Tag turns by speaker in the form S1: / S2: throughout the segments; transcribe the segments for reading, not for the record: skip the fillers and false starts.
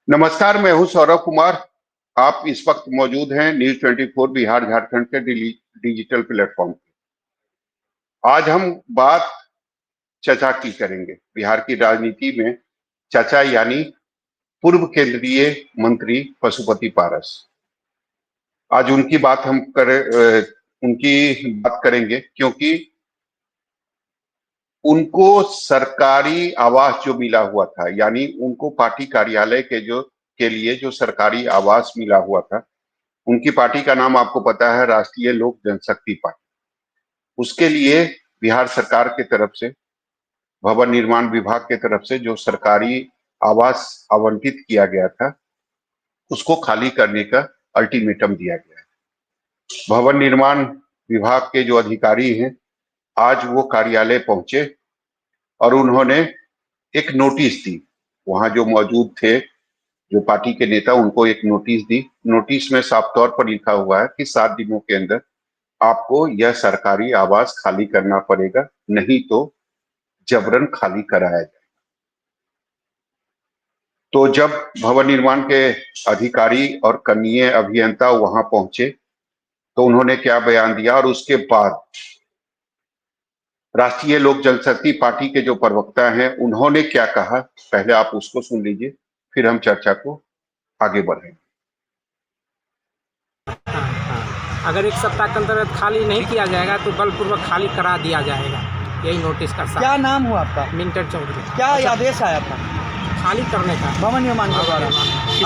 S1: नमस्कार, मैं हूं सौरभ कुमार। आप इस वक्त मौजूद हैं न्यूज 24 बिहार झारखंड के डिजिटल प्लेटफॉर्म पे। आज हम बात चचा की करेंगे। बिहार की राजनीति में चचा यानी पूर्व केंद्रीय मंत्री पशुपति पारस। आज उनकी बात करेंगे क्योंकि उनको सरकारी आवास जो मिला हुआ था, यानी उनको पार्टी कार्यालय के लिए जो सरकारी आवास मिला हुआ था, उनकी पार्टी का नाम आपको पता है, राष्ट्रीय लोक जनशक्ति पार्टी। उसके लिए बिहार सरकार के तरफ से, भवन निर्माण विभाग के तरफ से जो सरकारी आवास आवंटित किया गया था, उसको खाली करने का अल्टीमेटम दिया गया है। भवन निर्माण विभाग के जो अधिकारी हैं, आज वो कार्यालय पहुंचे और उन्होंने एक नोटिस दी। वहां जो मौजूद थे, जो पार्टी के नेता, उनको एक नोटिस दी। नोटिस में साफ तौर पर लिखा हुआ है कि 7 दिनों के अंदर आपको यह सरकारी आवास खाली करना पड़ेगा, नहीं तो जबरन खाली कराया जाए। तो जब भवन निर्माण के अधिकारी और कनीय अभियंता वहां पहुंचे तो उन्होंने क्या बयान दिया, और उसके बाद राष्ट्रीय लोक जनशक्ति पार्टी के जो प्रवक्ता हैं उन्होंने क्या कहा, पहले आप उसको सुन लीजिए, फिर हम चर्चा को आगे बढ़ेंगे।
S2: अगर एक सप्ताह के अंदर खाली नहीं किया जाएगा तो बलपूर्वक खाली करा दिया जाएगा, यही नोटिस का साथ।
S3: क्या नाम हुआ आपका?
S2: मिंटर चौधरी।
S3: क्या आदेश आया था?
S2: खाली करने का,
S3: भवन निर्माण के द्वारा।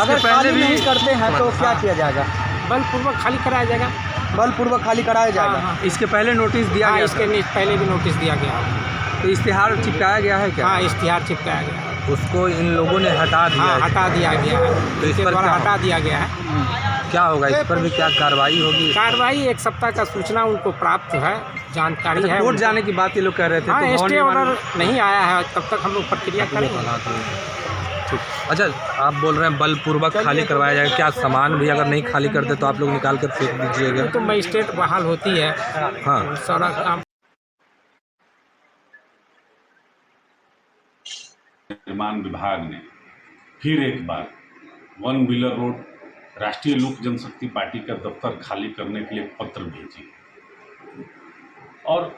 S3: अगर खाली नहीं करते हैं तो क्या किया जाएगा?
S2: बलपूर्वक खाली कराया जाएगा।
S3: बलपूर्वक खाली कराया जाएगा।
S2: हाँ।
S4: इसके पहले नोटिस दिया गया?
S2: इसके पहले भी नोटिस दिया गया।
S4: तो इश्तिहार चिपकाया गया है क्या?
S2: हाँ, इश्तिहार चिपकाया गया।
S4: उसको इन लोगों ने हटा दिया?
S2: हाँ, हटा दिया गया है।
S4: तो इस पर
S2: हटा दिया गया है।
S4: क्या होगा इस पर भी? क्या कार्रवाई होगी?
S2: कार्रवाई एक सप्ताह का सूचना उनको प्राप्त है, जानकारी है।
S4: कोर्ट जाने की बात ये लोग कह रहे थे।
S2: हाँ, स्टे ऑर्डर नहीं आया है, तब तक हम लोग प्रक्रिया करेंगे।
S4: अच्छा, आप बोल रहे हैं बलपूर्वक खाली करवाया जाएगा। क्या सामान भी अगर नहीं खाली करते तो आप लोग निकाल कर फेंक दीजिएगा?
S2: तो मजिस्ट्रेट बहाल होती है।
S4: हाँ,
S2: सारा काम।
S5: निर्माण विभाग ने फिर एक बार 1 व्हीलर रोड राष्ट्रीय लोक जनशक्ति पार्टी का दफ्तर खाली करने के लिए पत्र भेजी। और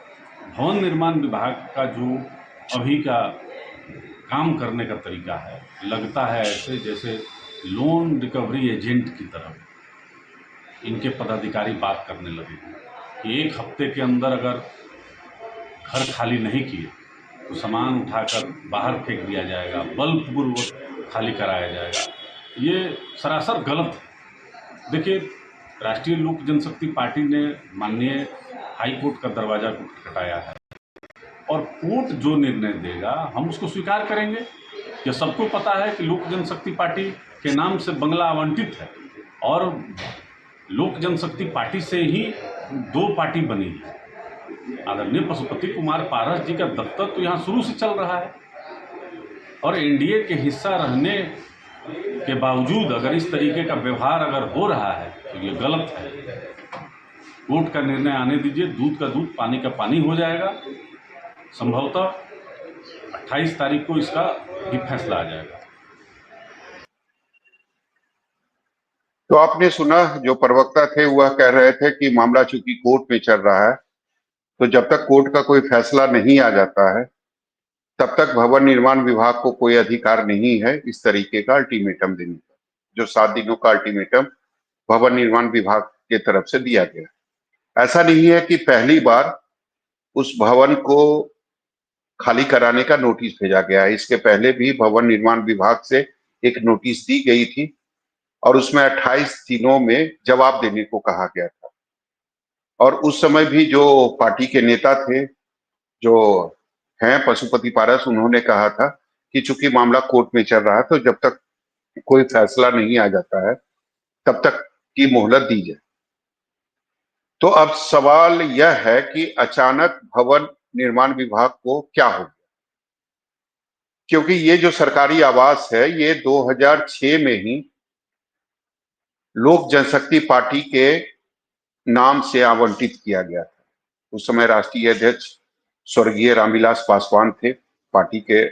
S5: भवन निर्माण विभाग का जो अभी का काम करने का तरीका है, लगता है ऐसे जैसे लोन रिकवरी एजेंट की तरह इनके पदाधिकारी बात करने लगे कि 1 हफ्ते के अंदर अगर घर खाली नहीं किए तो सामान उठाकर बाहर फेंक दिया जाएगा, बलपूर्वक खाली कराया जाएगा। ये सरासर गलत है। देखिए, राष्ट्रीय लोक जनशक्ति पार्टी ने माननीय हाई कोर्ट का दरवाजा को खटखटाया है और कोर्ट जो निर्णय देगा हम उसको स्वीकार करेंगे। यह सबको पता है कि लोक जनशक्ति पार्टी के नाम से बंगला आवंटित है और लोक जनशक्ति पार्टी से ही 2 पार्टी बनी है। आदरणीय पशुपति कुमार पारस जी का दफ्तर तो यहाँ शुरू से चल रहा है और एनडीए के हिस्सा रहने के बावजूद अगर इस तरीके का व्यवहार अगर हो रहा है तो ये गलत है। कोर्ट का निर्णय आने दीजिए, दूध का दूध, पानी का पानी हो जाएगा। संभवतः 28 तारीख को इसका भी फैसला आ जाएगा।
S1: तो आपने सुना, जो प्रवक्ता थे वह कह रहे थे कि मामला चूंकि कोर्ट में चल रहा है, तो जब तक कोर्ट का कोई फैसला नहीं आ जाता है तब तक भवन निर्माण विभाग को कोई अधिकार नहीं है इस तरीके का अल्टीमेटम देने का, जो 7 दिनों का अल्टीमेटम भवन निर्माण विभाग के तरफ से दिया गया। ऐसा नहीं है कि पहली बार उस भवन को खाली कराने का नोटिस भेजा गया है। इसके पहले भी भवन निर्माण विभाग से एक नोटिस दी गई थी और उसमें 28 दिनों में जवाब देने को कहा गया था। और उस समय भी जो पार्टी के नेता थे, जो हैं पशुपति पारस, उन्होंने कहा था कि चूंकि मामला कोर्ट में चल रहा है तो जब तक कोई फैसला नहीं आ जाता है तब तक की मोहलत दी जाए। तो अब सवाल यह है कि अचानक भवन निर्माण विभाग को क्या हो गया, क्योंकि ये जो सरकारी आवास है ये 2006 में ही लोक जनशक्ति पार्टी के नाम से आवंटित किया गया था। उस समय राष्ट्रीय अध्यक्ष स्वर्गीय रामविलास पासवान थे, पार्टी के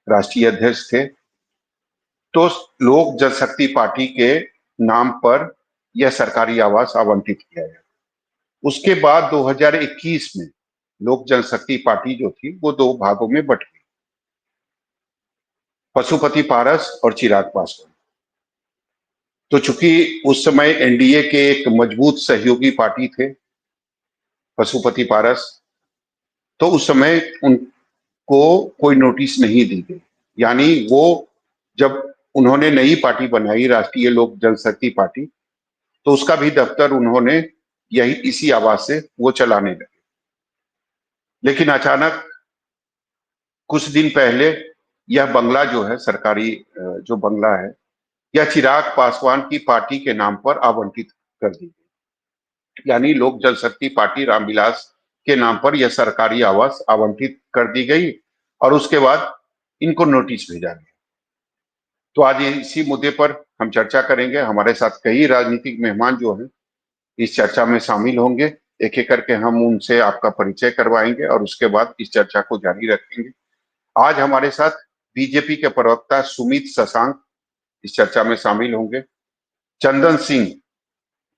S1: राष्ट्रीय अध्यक्ष थे। तो लोक जनशक्ति पार्टी के नाम पर यह सरकारी आवास आवंटित किया गया। उसके बाद 2021 में लोक जनशक्ति पार्टी जो थी वो दो भागों में बट गई, पशुपति पारस और चिराग पासवान। तो चूंकि उस समय एनडीए के एक मजबूत सहयोगी पार्टी थे पशुपति पारस, तो उस समय उनको कोई नोटिस नहीं दी गई। यानी वो जब उन्होंने नई पार्टी बनाई राष्ट्रीय लोक जनशक्ति पार्टी, तो उसका भी दफ्तर उन्होंने यही इसी आवास से वो चलाने लगे। लेकिन अचानक कुछ दिन पहले यह बंगला जो है सरकारी जो बंगला है, यह चिराग पासवान की पार्टी के नाम पर आवंटित कर दी गई। यानी लोक जनशक्ति पार्टी रामविलास के नाम पर यह सरकारी आवास आवंटित कर दी गई और उसके बाद इनको नोटिस भेजा गया। तो आज इसी मुद्दे पर हम चर्चा करेंगे। हमारे साथ कई राजनीतिक मेहमान जो हैं इस चर्चा में शामिल होंगे। एक एक करके हम उनसे आपका परिचय करवाएंगे और उसके बाद इस चर्चा को जारी रखेंगे। आज हमारे साथ बीजेपी के प्रवक्ता सुमित शशांक इस चर्चा में शामिल होंगे। चंदन सिंह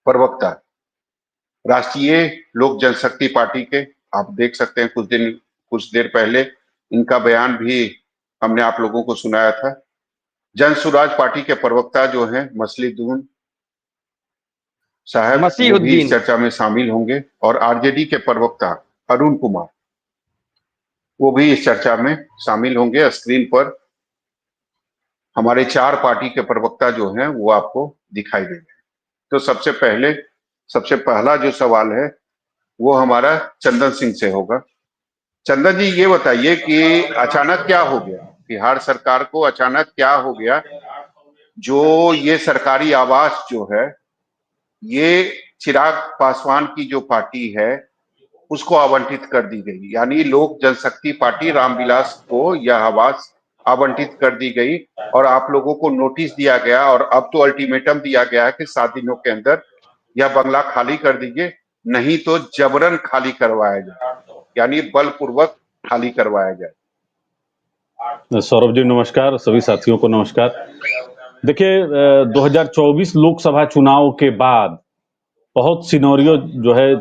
S1: प्रवक्ता राष्ट्रीय लोक जनशक्ति पार्टी के, आप देख सकते हैं कुछ देर पहले इनका बयान भी हमने आप लोगों को सुनाया था। जन सुराज पार्टी के प्रवक्ता जो हैं मसलीदून साहब, वो भी इस चर्चा में शामिल होंगे। और आरजेडी के प्रवक्ता अरुण कुमार, वो भी इस चर्चा में शामिल होंगे। स्क्रीन पर हमारे चार पार्टी के प्रवक्ता जो हैं वो आपको दिखाई देंगे। तो सबसे पहला जो सवाल है वो हमारा चंदन सिंह से होगा। चंदन जी, ये बताइए कि अचानक क्या हो गया, बिहार सरकार को अचानक क्या हो गया जो ये सरकारी आवास जो है ये चिराग पासवान की जो पार्टी है उसको आवंटित कर दी गई। यानी लोक जनशक्ति पार्टी रामविलास को यह आवास आवंटित कर दी गई और आप लोगों को नोटिस दिया गया और अब तो अल्टीमेटम दिया गया है कि 7 दिनों के अंदर यह बंगला खाली कर दीजिए, नहीं तो जबरन खाली करवाया जाए, यानी बलपूर्वक खाली करवाया जाए।
S6: सौरभ जी नमस्कार, सभी साथियों को नमस्कार। देखिए 2024 लोकसभा चुनाव के बाद बहुत सिनेरियो जो है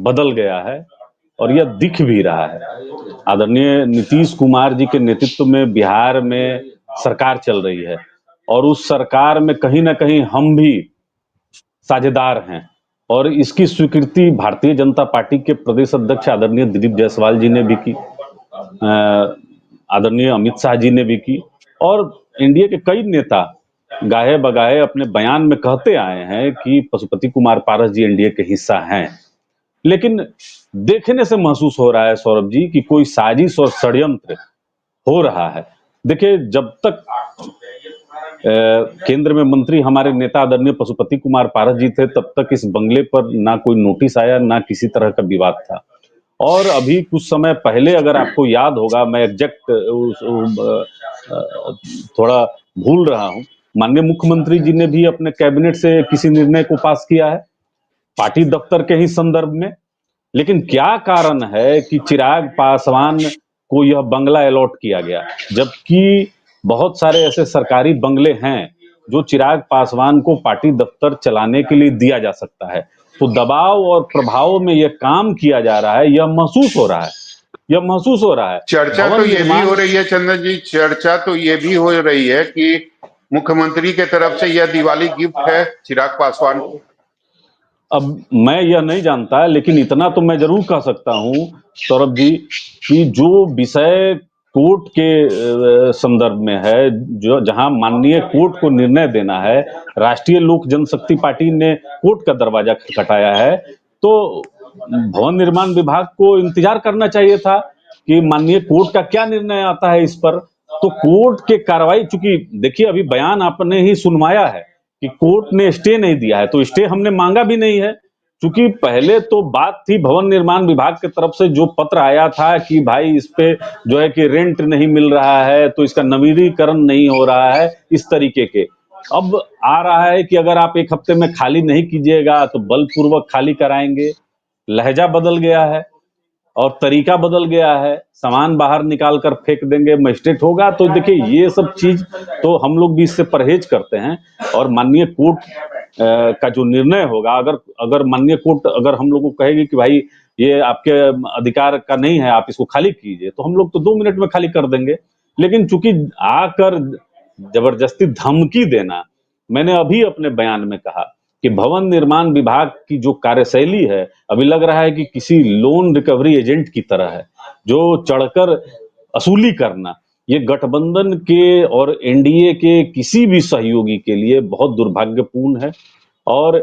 S6: बदल गया है और यह दिख भी रहा है। आदरणीय नीतीश कुमार जी के नेतृत्व में बिहार में सरकार चल रही है और उस सरकार में कहीं ना कहीं हम भी साझेदार हैं और इसकी स्वीकृति भारतीय जनता पार्टी के प्रदेश अध्यक्ष आदरणीय दिलीप जायसवाल जी ने भी की, आदरणीय अमित शाह जी ने भी की और एनडीए के कई नेता गाहे बगाहे अपने बयान में कहते आए हैं कि पशुपति कुमार पारस जी एनडीए के हिस्सा हैं। लेकिन देखने से महसूस हो रहा है सौरभ जी कि कोई साजिश और षड्यंत्र हो रहा है। देखिए जब तक केंद्र में मंत्री हमारे नेता आदरणीय पशुपति कुमार पारस जी थे तब तक इस बंगले पर ना कोई नोटिस आया, ना किसी तरह का विवाद था। और अभी कुछ समय पहले अगर आपको याद होगा, मैं एग्जैक्ट थोड़ा भूल रहा हूं, माननीय मुख्यमंत्री जी ने भी अपने कैबिनेट से किसी निर्णय को पास किया है पार्टी दफ्तर के ही संदर्भ में। लेकिन क्या कारण है कि चिराग पासवान को यह बंगला अलॉट किया गया, जबकि बहुत सारे ऐसे सरकारी बंगले हैं जो चिराग पासवान को पार्टी दफ्तर चलाने के लिए दिया जा सकता है। तो दबाव और प्रभाव में यह काम किया जा रहा है, यह महसूस हो रहा है।
S1: चर्चा तो ये भी हो रही है चंदन जी, चर्चा तो ये भी हो रही है कि मुख्यमंत्री के तरफ से यह दिवाली गिफ्ट है चिराग पासवान को।
S6: अब मैं यह नहीं जानता, लेकिन इतना तो मैं जरूर कह सकता हूं सौरभ जी कि जो विषय कोर्ट के संदर्भ में है, जो जहां माननीय कोर्ट को निर्णय देना है, राष्ट्रीय लोक जनशक्ति पार्टी ने कोर्ट का दरवाजा खटखटाया है, तो भवन निर्माण विभाग को इंतजार करना चाहिए था कि माननीय कोर्ट का क्या निर्णय आता है इस पर। तो कोर्ट के कार्रवाई, चूंकि देखिए अभी बयान आपने ही सुनवाया है कि कोर्ट ने स्टे नहीं दिया है, तो स्टे हमने मांगा भी नहीं है। क्योंकि पहले तो बात थी भवन निर्माण विभाग की तरफ से जो पत्र आया था कि भाई इस पे जो है कि रेंट नहीं मिल रहा है, तो इसका नवीनीकरण नहीं हो रहा है, इस तरीके के। अब आ रहा है कि अगर आप 1 हफ्ते में खाली नहीं कीजिएगा तो बलपूर्वक खाली कराएंगे। लहजा बदल गया है। और तरीका बदल गया है, सामान बाहर निकाल कर फेंक देंगे, मजिस्ट्रेट होगा। तो देखिए ये सब चीज तो हम लोग भी इससे परहेज करते हैं। और माननीय कोर्ट का जो निर्णय होगा, अगर माननीय कोर्ट अगर हम लोग को कहेगी कि भाई ये आपके अधिकार का नहीं है, आप इसको खाली कीजिए, तो हम लोग तो 2 मिनट में खाली कर देंगे। लेकिन चूंकि आकर जबरदस्ती धमकी देना, मैंने अभी अपने बयान में कहा कि भवन निर्माण विभाग की जो कार्यशैली है, अभी लग रहा है कि किसी लोन रिकवरी एजेंट की तरह है, जो चढ़कर वसूली करना, ये गठबंधन के और एनडीए के किसी भी सहयोगी के लिए बहुत दुर्भाग्यपूर्ण है। और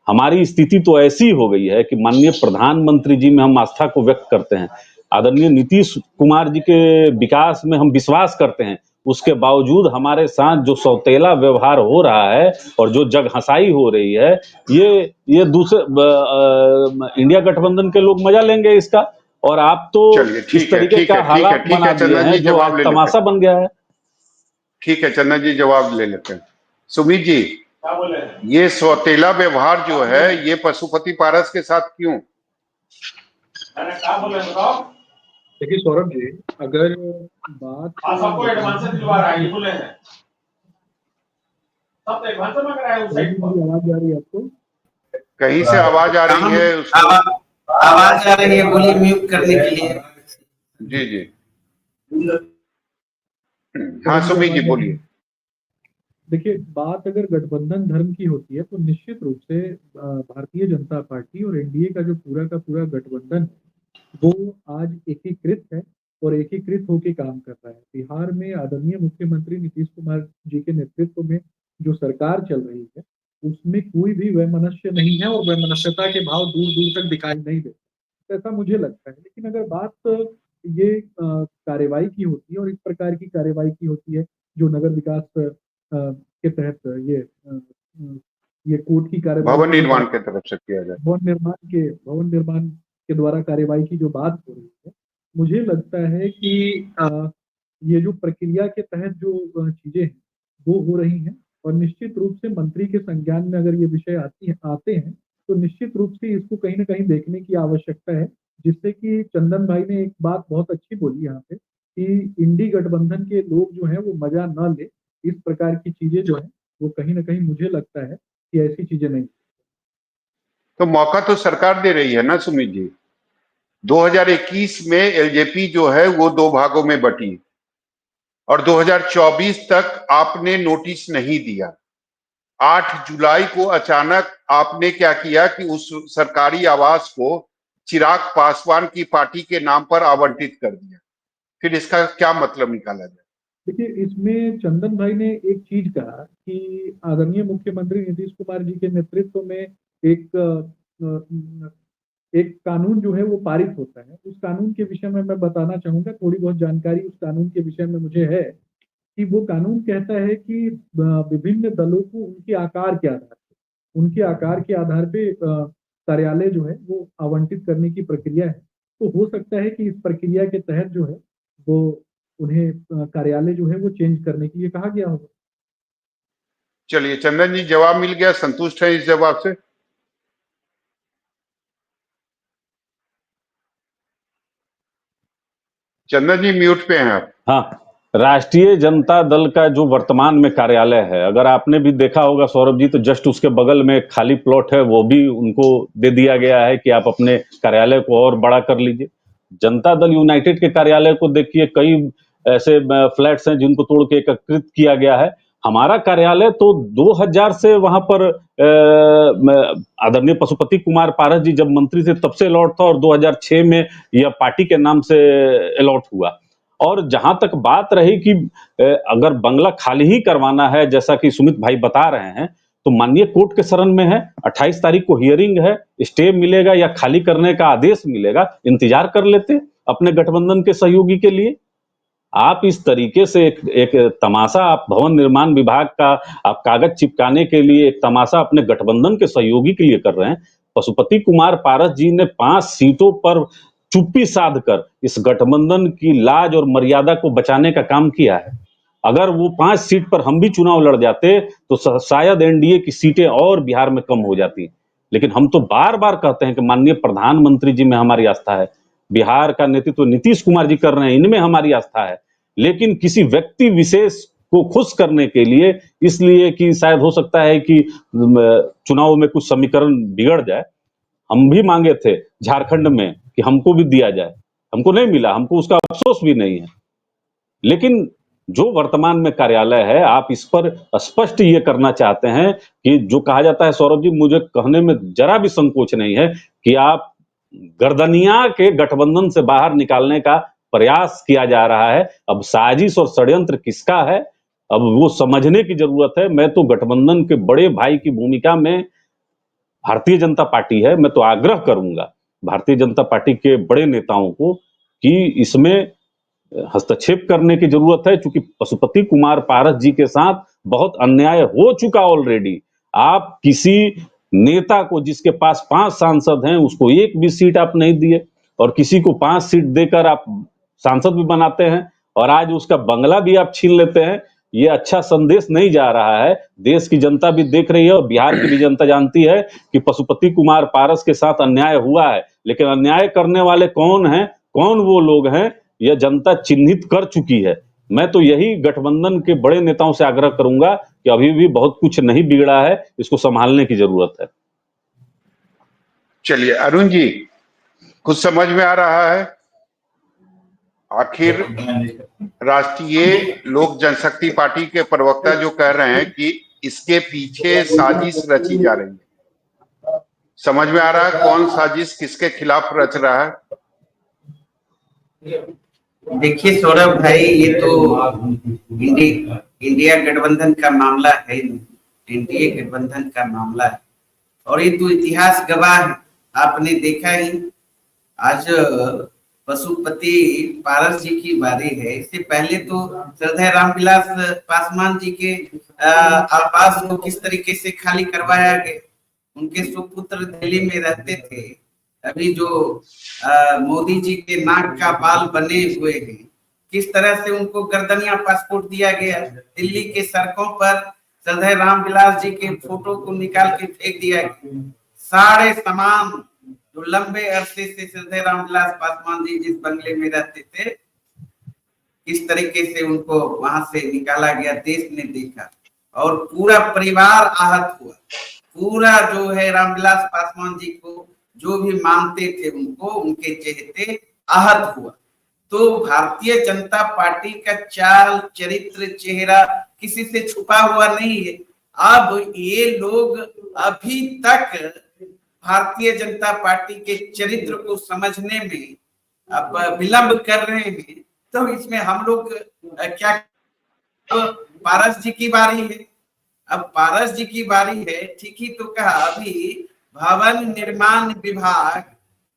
S6: हमारी स्थिति तो ऐसी हो गई है कि माननीय प्रधानमंत्री जी में हम आस्था को व्यक्त करते हैं, आदरणीय नीतीश कुमार जी के विकास में हम विश्वास करते हैं, उसके बावजूद हमारे साथ जो सौतेला व्यवहार हो रहा है और जो जग हंसाई हो रही है, ये दूसरे इंडिया गठबंधन के लोग मजा लेंगे इसका। और आप तो
S1: चलिए
S6: इस
S1: ठीक है,
S6: तरीके
S1: ठीक
S6: का
S1: है, ठीक है,
S6: हालात
S1: ठीक
S6: बना
S1: है,
S6: दिए
S1: चंदन
S6: हैं
S1: जी
S6: जो
S1: जवाब
S6: आज
S1: ले लेते
S6: तमाशा
S1: हैं।
S6: बन गया है।
S1: ठीक है चंदन जी, जवाब ले लेते हैं। सुमित जी, ये सौतेला व्यवहार जो है ये पशुपति पारस के साथ क्यों?
S7: देखिए सौरभ जी, अगर बात
S5: सबको एडवांस दिलवा रहा है, ये बोले हैं सब एडवांस में कराया उस साइड पर।
S7: मेरी आवाज आ रही है आपको?
S1: कहीं से आवाज आ रही है उसको?
S2: आवाज आ रही है, बोलिए म्यूट करने के लिए।
S1: जी जी, हाँ सुमित जी बोलिए।
S7: देखिए, बात अगर गठबंधन धर्म की होती है तो निश्चित रूप से भारतीय जनता पार्टी और एनडीए का जो पूरा का पूरा गठबंधन है वो आज एकीकृत है और एकीकृत होकर काम कर रहा है। बिहार में आदरणीय मुख्यमंत्री नीतीश कुमार जी के नेतृत्व में जो सरकार चल रही है उसमें कोई भी वैमनस्य नहीं है और वैमनस्यता के भाव दूर दूर तक दिखाई नहीं देते, ऐसा मुझे लगता है। लेकिन अगर बात ये कार्रवाई की होती है और इस प्रकार की कार्रवाई की होती है जो नगर विकास के तहत ये कोर्ट की कार्रवाई
S1: भवन निर्माण की तरफ से किया जाए,
S7: भवन निर्माण के द्वारा कार्रवाई की जो बात हो रही है, मुझे लगता है कि ये जो प्रक्रिया के तहत जो चीजें हैं वो हो रही हैं और निश्चित रूप से मंत्री के संज्ञान में अगर ये विषय आते हैं तो निश्चित रूप से इसको कहीं ना कहीं देखने की आवश्यकता है। जिससे कि चंदन भाई ने एक बात बहुत अच्छी बोली यहाँ पे कि इंडी गठबंधन के लोग जो हैं वो मजा न ले, इस प्रकार की चीजें जो है वो कहीं ना कहीं मुझे लगता है कि ऐसी चीजें नहीं।
S1: तो मौका तो सरकार दे रही है ना सुमित जी। 2021 में एलजेपी जो है वो 2 भागों में बटी और 2024 तक आपने नोटिस नहीं दिया। 8 जुलाई को अचानक आपने क्या किया कि उस सरकारी आवास को चिराग पासवान की पार्टी के नाम पर आवंटित कर दिया। फिर इसका क्या मतलब निकाला जाए?
S7: देखिए, इसमें चंदन भाई ने एक चीज कहा कि आदरणीय मुख्यमंत्री नीतीश कुमार जी के नेतृत्व में एक कानून जो है वो पारित होता है। उस कानून के विषय में मैं बताना चाहूंगा, थोड़ी बहुत जानकारी उस कानून के विषय में मुझे है कि वो कानून कहता है कि विभिन्न दलों को उनके आकार के आधार पे कार्यालय जो है वो आवंटित करने की प्रक्रिया है। तो हो सकता है कि इस प्रक्रिया के तहत जो है वो उन्हें कार्यालय जो है वो चेंज करने के लिए कहा गया होगा।
S1: चलिए चंदन जी, जवाब मिल गया, संतुष्ट है इस जवाब से? चंदन जी म्यूट पे हैं आप।
S6: हाँ, राष्ट्रीय जनता दल का जो वर्तमान में कार्यालय है, अगर आपने भी देखा होगा सौरभ जी, तो जस्ट उसके बगल में एक खाली प्लॉट है, वो भी उनको दे दिया गया है कि आप अपने कार्यालय को और बड़ा कर लीजिए। जनता दल यूनाइटेड के कार्यालय को देखिए, कई ऐसे फ्लैट्स हैं जिनको तोड़ के एकत्रित किया गया है। हमारा कार्यालय तो 2000 से वहां पर आदरणीय पशुपति कुमार पारस जी जब मंत्री थे तब से अलॉट था और 2006 में यह पार्टी के नाम से अलॉट हुआ। और जहां तक बात रही कि अगर बंगला खाली ही करवाना है, जैसा कि सुमित भाई बता रहे हैं, तो माननीय कोर्ट के शरण में है। 28 तारीख को हियरिंग है, स्टे मिलेगा या खाली करने का आदेश मिलेगा, इंतजार कर लेते अपने गठबंधन के सहयोगी के लिए। आप इस तरीके से एक तमाशा, आप भवन निर्माण विभाग का आप कागज चिपकाने के लिए एक तमाशा अपने गठबंधन के सहयोगी के लिए कर रहे हैं। पशुपति कुमार पारस जी ने 5 सीटों पर चुप्पी साध कर इस गठबंधन की लाज और मर्यादा को बचाने का काम किया है। अगर वो 5 सीट पर हम भी चुनाव लड़ जाते तो शायद एनडीए की सीटें और बिहार में कम हो जाती। लेकिन हम तो बार बार कहते हैं कि माननीय प्रधानमंत्री जी में हमारी आस्था है, बिहार का नेतृत्व नीतीश कुमार जी कर रहे हैं, इनमें हमारी आस्था है। लेकिन किसी व्यक्ति विशेष को खुश करने के लिए, इसलिए कि शायद हो सकता है कि चुनाव में कुछ समीकरण बिगड़ जाए, हम भी मांगे थे झारखंड में कि हमको भी दिया जाए, हमको नहीं मिला, हमको उसका अफसोस भी नहीं है। लेकिन जो वर्तमान में कार्यालय है, आप इस पर स्पष्ट ये करना चाहते हैं कि जो कहा जाता है, सौरभ जी मुझे कहने में जरा भी संकोच नहीं है कि आप गर्दनिया के गठबंधन से बाहर निकालने का प्रयास किया जा रहा है। अब साजिश और षड्यंत्र किसका है, अब वो समझने की जरूरत है। मैं तो गठबंधन के बड़े भाई की भूमिका में भारतीय जनता पार्टी है, मैं तो आग्रह करूंगा भारतीय जनता पार्टी के बड़े नेताओं को कि इसमें हस्तक्षेप करने की जरूरत है, क्योंकि पशुपति कुमार पारस जी के साथ बहुत अन्याय हो चुका ऑलरेडी। आप किसी नेता को जिसके पास 5 सांसद हैं, उसको एक भी सीट आप नहीं दिए, और किसी को 5 सीट देकर आप सांसद भी बनाते हैं, और आज उसका बंगला भी आप छीन लेते हैं। ये अच्छा संदेश नहीं जा रहा है। देश की जनता भी देख रही है और बिहार की भी जनता जानती है कि पशुपति कुमार पारस के साथ अन्याय हुआ है, लेकिन अन्याय करने वाले कौन हैं, कौन वो लोग हैं, यह जनता चिन्हित कर चुकी है। मैं तो यही गठबंधन के बड़े नेताओं से आग्रह करूंगा कि अभी भी बहुत कुछ नहीं बिगड़ा है, इसको संभालने की जरूरत है।
S1: चलिए अरुण जी, कुछ समझ में आ रहा है? आखिर राष्ट्रीय लोक जनशक्ति पार्टी के प्रवक्ता जो कह रहे हैं कि इसके पीछे साजिश रची जा रही है, समझ में आ रहा है कौन साजिश किसके खिलाफ रच रहा है?
S8: देखिए सौरभ भाई, ये तो इंडिया गठबंधन का मामला है, एनडीए गठबंधन का मामला है, और ये तो इतिहास गवाह है। आपने देखा ही, आज पशुपति पारस जी की बारी है। इससे पहले तो श्रद्धेय रामविलास पासवान जी के आवास को किस तरीके से खाली करवाया गया। उनके सुपुत्र दिल्ली में रहते थे। अभी जो मोदी जी के नाक का बाल बने हुए हैं, किस तरह से उनको गर्दनिया पासपोर्ट दिया गया। दिल्ली के सड़कों पर श्रद्धेय रामविलास जी के फोटो को निकाल के फेंक दिया गया। सारे सामान जो लंबे अरसे से श्रद्धेय रामविलास पासवान जी जिस बंगले में रहते थे, किस तरीके से उनको वहां से निकाला गया, देश ने देखा, और पूरा परिवार आहत हुआ। पूरा जो है रामविलास पासवान जी को जो भी मानते थे, उनको उनके चहेते आहत हुआ। तो भारतीय जनता पार्टी का चाल, चरित्र, चेहरा किसी से छुपा हुआ नहीं है। अब ये लोग अभी तक भारतीय जनता पार्टी के चरित्र को समझने में अब विलंब कर रहे हैं। तो इसमें हम लोग क्या, पारस जी की बारी है। अब पारस जी की बारी है, ठीक ही तो कहा। अभी भवन निर्माण विभाग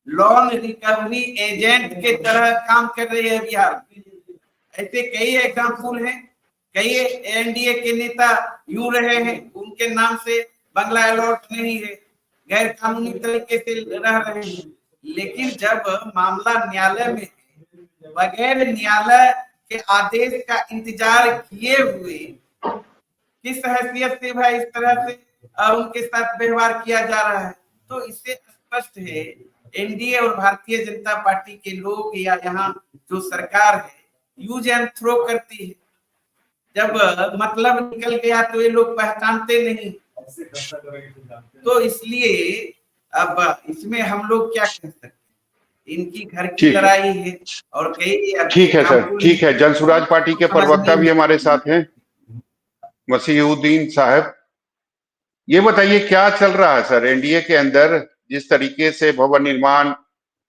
S8: लोन रिकवरी एजेंट के तरह काम कर रही है बिहार में। ऐसे कई एग्जाम्पल हैं। कई एनडीए के नेता यूं रहे हैं, उनके नाम से बंगला अलॉट नहीं है, गैर कानूनी तरीके से रह रहे हैं। लेकिन जब मामला न्यायालय में है, बगैर न्यायालय के आदेश का इंतजार किए हुए किस हैसियत से भाई इस तरह से उनके साथ व्यवहार किया जा रहा है। तो इससे स्पष्ट है एनडीए और भारतीय जनता पार्टी के लोग या यहाँ जो सरकार है, यूज एंड थ्रो करती है। जब मतलब निकल गया तो ये लोग पहचानते नहीं। तो इसलिए अब इसमें हम लोग क्या कह सकते हैं, इनकी घर की लड़ाई है। और कई
S1: ठीक है सर, ठीक है। जन स्वराज पार्टी के प्रवक्ता भी हमारे साथ हैं, मसीहुद्दीन साहब। ये बताइए क्या चल रहा है सर एनडीए के अंदर? जिस तरीके से भवन निर्माण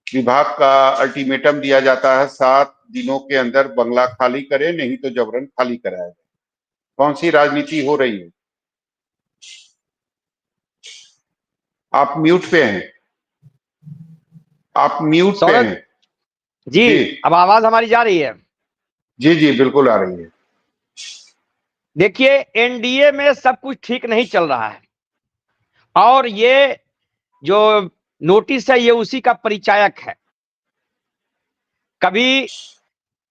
S1: विभाग का अल्टीमेटम दिया जाता है 7 दिनों के अंदर बंगला खाली करे, नहीं तो जबरन खाली कराया जाए, कौन सी राजनीति हो रही है? आप म्यूट पे हैं, आप म्यूट पे हैं।
S9: जी, अब आवाज हमारी जा रही है?
S1: जी जी बिल्कुल आ रही है।
S9: देखिए, एनडीए में सब कुछ ठीक नहीं चल रहा है, और ये जो नोटिस है ये उसी का परिचायक है। कभी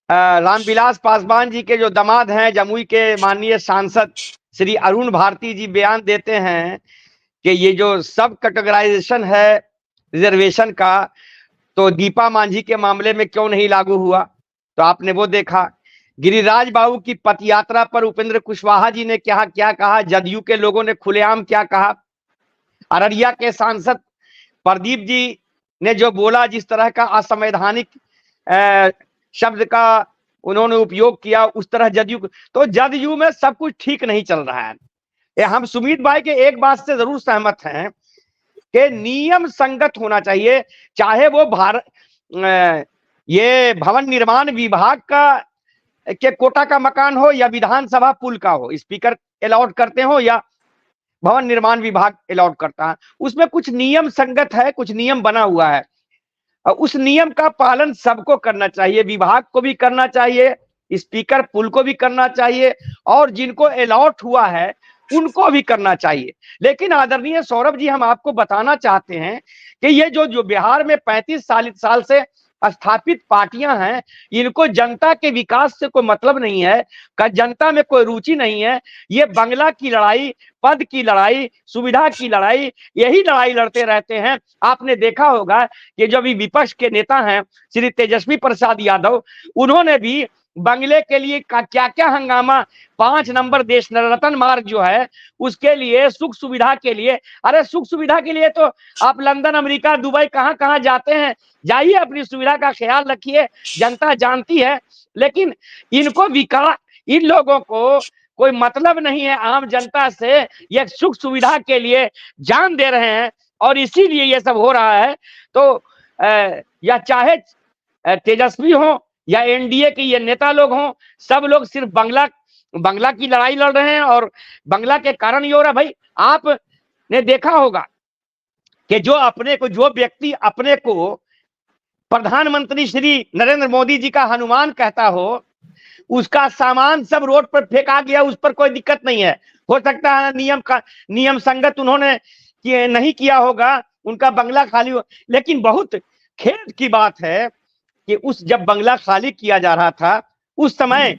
S9: रामविलास पासवान जी के जो दामाद हैं, जमुई के माननीय सांसद श्री अरुण भारती जी बयान देते हैं कि ये जो सब कैटेगराइजेशन है रिजर्वेशन का, तो दीपा मांझी के मामले में क्यों नहीं लागू हुआ, तो आपने वो देखा। गिरिराज बाबू की पद यात्रा पर उपेंद्र कुशवाहा जी ने क्या क्या कहा, जदयू के लोगों ने खुलेआम क्या कहा। अररिया के सांसद प्रदीप जी ने जो बोला, जिस तरह का असंवैधानिक शब्द का उन्होंने उपयोग किया, उस तरह जदयू में सब कुछ ठीक नहीं चल रहा है। हम सुमित भाई के एक बात से जरूर सहमत हैं कि नियम संगत होना चाहिए, चाहे वो ये भवन निर्माण विभाग का के कोटा का मकान हो या विधानसभा पुल का हो, स्पीकर अलाउड करते हो या भवन निर्माण विभाग अलाउड करता है, उसमें कुछ नियम संगत है, कुछ नियम बना हुआ है और उस नियम का पालन सबको करना चाहिए, विभाग को भी करना चाहिए, स्पीकर पुल को भी करना चाहिए और जिनको अलाउट हुआ है उनको भी करना चाहिए। लेकिन आदरणीय सौरभ जी, हम आपको बताना चाहते हैं कि ये जो बिहार में 35 साल से स्थापित पार्टियां हैं, इनको जनता के विकास से कोई मतलब नहीं है, जनता में कोई रुचि नहीं है। ये बंगला की लड़ाई, पद की लड़ाई, सुविधा की लड़ाई, यही लड़ाई लड़ते रहते हैं। आपने देखा होगा कि जो भी विपक्ष के नेता हैं श्री तेजस्वी प्रसाद यादव, उन्होंने भी बंगले के लिए क्या क्या हंगामा, 5 नंबर देश रतन मार्ग जो है उसके लिए, सुख सुविधा के लिए, अरे सुख सुविधा के लिए तो आप लंदन, अमेरिका, दुबई कहां कहां जाते हैं, जाइए, अपनी सुविधा का ख्याल रखिए, जनता जानती है। लेकिन इनको विकास, इन लोगों को कोई मतलब नहीं है आम जनता से, ये सुख सुविधा के लिए जान दे रहे हैं और इसीलिए ये सब हो रहा है। तो या चाहे तेजस्वी हो या एनडीए के ये नेता लोग हों, सब लोग सिर्फ बंगला की लड़ाई लड़ रहे हैं और बंगला के कारण ये हो रहा। भाई आपने देखा होगा कि जो व्यक्ति अपने को प्रधानमंत्री श्री नरेंद्र मोदी जी का हनुमान कहता हो, उसका सामान सब रोड पर फेंका गया, उस पर कोई दिक्कत नहीं है। हो सकता है नियम संगत उन्होंने नहीं किया होगा, उनका बंगला खाली हो, लेकिन बहुत खेद की बात है कि जब बंगला खाली किया जा रहा था, उस समय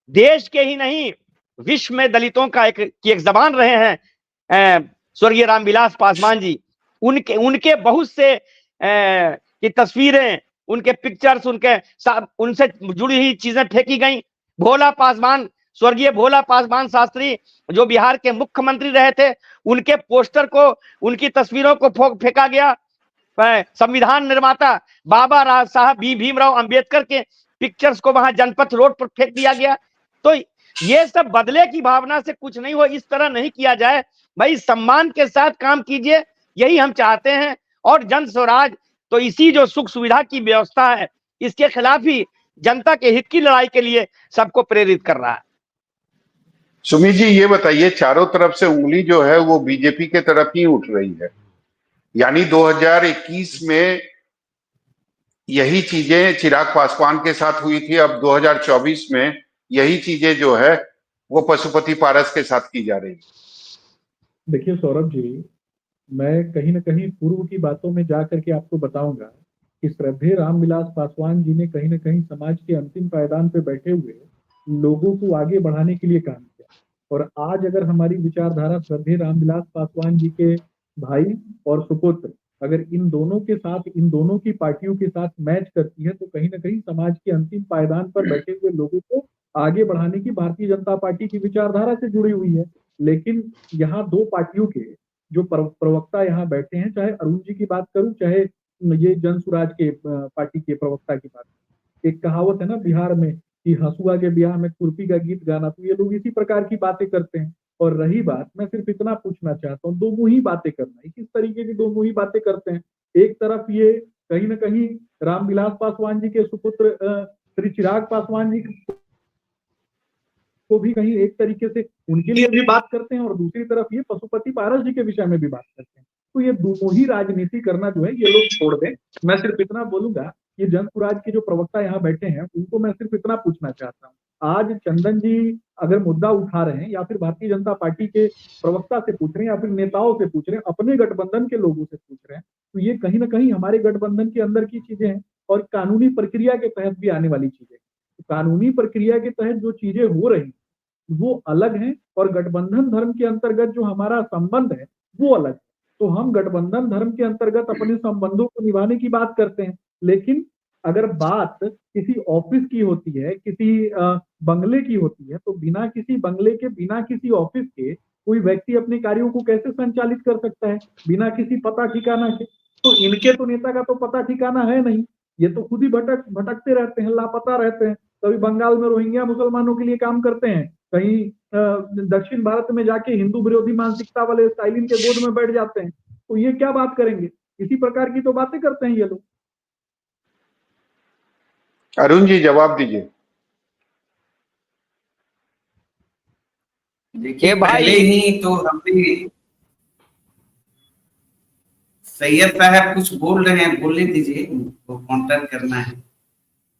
S9: देश के ही नहीं विश्व में दलितों का एक जबान रहे हैं स्वर्गीय रामविलास पासवान जी। उनके बहुत से की तस्वीरें, उनके पिक्चर्स, उनसे जुड़ी हुई चीजें फेंकी गई। स्वर्गीय भोला पासवान शास्त्री जो बिहार के मुख्यमंत्री रहे थे, उनके पोस्टर को, उनकी तस्वीरों को फेंका गया। संविधान निर्माता बाबा साहब भीमराव अंबेडकर के पिक्चर्स को वहां जनपथ रोड पर फेंक दिया गया। तो ये सब बदले की भावना से कुछ नहीं हो, इस तरह नहीं किया जाए। भाई सम्मान के साथ काम कीजिए, यही हम चाहते हैं। और जन स्वराज तो इसी जो सुख सुविधा की व्यवस्था है, इसके खिलाफ ही जनता के हित की लड़ाई के लिए सबको प्रेरित कर रहा है।
S1: सुमित जी, ये बताइए, चारों तरफ से उंगली जो है वो बीजेपी के तरफ ही उठ रही है, यानी 2021 में यही चीजें चिराग पासवान के साथ हुई थी, अब 2024 में यही चीजें जो है वो पशुपति पारस के साथ की जा रही है।
S7: देखिए सौरभ जी, मैं कहीं ना कहीं पूर्व की बातों में जा करके आपको बताऊंगा कि श्रद्धेय रामविलास पासवान जी ने कहीं ना कहीं समाज के अंतिम पायदान पे बैठे हुए लोगों को आगे बढ़ाने के लिए काम किया। और आज अगर हमारी विचारधारा श्रद्धेय रामविलास पासवान जी के भाई और सुपुत्र अगर इन दोनों के साथ, इन दोनों की पार्टियों के साथ मैच करती है, तो कहीं ना कहीं समाज के अंतिम पायदान पर बैठे हुए लोगों को आगे बढ़ाने की भारतीय जनता पार्टी की विचारधारा से जुड़ी हुई है। लेकिन यहाँ दो पार्टियों के जो प्रवक्ता यहाँ बैठे हैं, चाहे अरुण जी की बात करूं, चाहे ये जन स्वराज के पार्टी के प्रवक्ता की बात, एक कहावत है ना बिहार में कि हंसुआ के ब्याह में खुरपी का गीत गाना, तो ये लोग इसी प्रकार की बातें करते हैं। और रही बात, मैं सिर्फ इतना पूछना चाहता हूँ, दो मुही बातें करना है, किस तरीके की दो मुही बातें करते हैं। एक तरफ ये कहीं ना कहीं रामविलास पासवान जी के सुपुत्र श्री चिराग पासवान जी को भी कहीं एक तरीके से उनके लिए भी बात करते हैं, और दूसरी तरफ ये पशुपति पारस जी के विषय में भी बात करते हैं। तो ये दोनों ही राजनीति करना जो है ये लोग छोड़ दें। मैं सिर्फ इतना बोलूंगा, ये जन स्वराज के जो प्रवक्ता यहाँ बैठे हैं उनको मैं सिर्फ इतना पूछना चाहता हूँ, आज चंदन जी अगर मुद्दा उठा रहे हैं या फिर भारतीय जनता पार्टी के प्रवक्ता से पूछ रहे हैं या फिर नेताओं से पूछ रहे हैं, अपने गठबंधन के लोगों से पूछ रहे हैं, तो ये कहीं ना कहीं हमारे गठबंधन के अंदर की चीजें हैं और कानूनी प्रक्रिया के तहत भी आने वाली चीजें। तो कानूनी प्रक्रिया के तहत जो चीजें हो रही वो अलग है और गठबंधन धर्म के अंतर्गत जो हमारा संबंध है वो अलग है। तो हम गठबंधन धर्म के अंतर्गत अपने संबंधों को निभाने की बात करते हैं। लेकिन अगर बात किसी ऑफिस की होती है, किसी बंगले की होती है, तो बिना किसी बंगले के, बिना किसी ऑफिस के कोई व्यक्ति अपने कार्यों को कैसे संचालित कर सकता है, बिना किसी पता ठिकाना के? तो इनके तो नेता का तो पता ठिकाना है नहीं, ये तो खुद ही भटकते रहते हैं, लापता रहते हैं। कभी बंगाल में रोहिंग्या मुसलमानों के लिए काम करते हैं, कहीं दक्षिण भारत में जाके हिंदू विरोधी मानसिकता वाले स्टालिन के गोद में बैठ जाते हैं। तो ये क्या बात करेंगे? इसी प्रकार की तो बातें करते हैं ये लोग।
S1: अरुण जी जवाब दीजिए।
S8: देखिए
S9: भाई
S8: पहले ही तो हमने सैयद साहब कुछ बोल रहे हैं, बोलने दीजिए, उनको काउंटर करना है।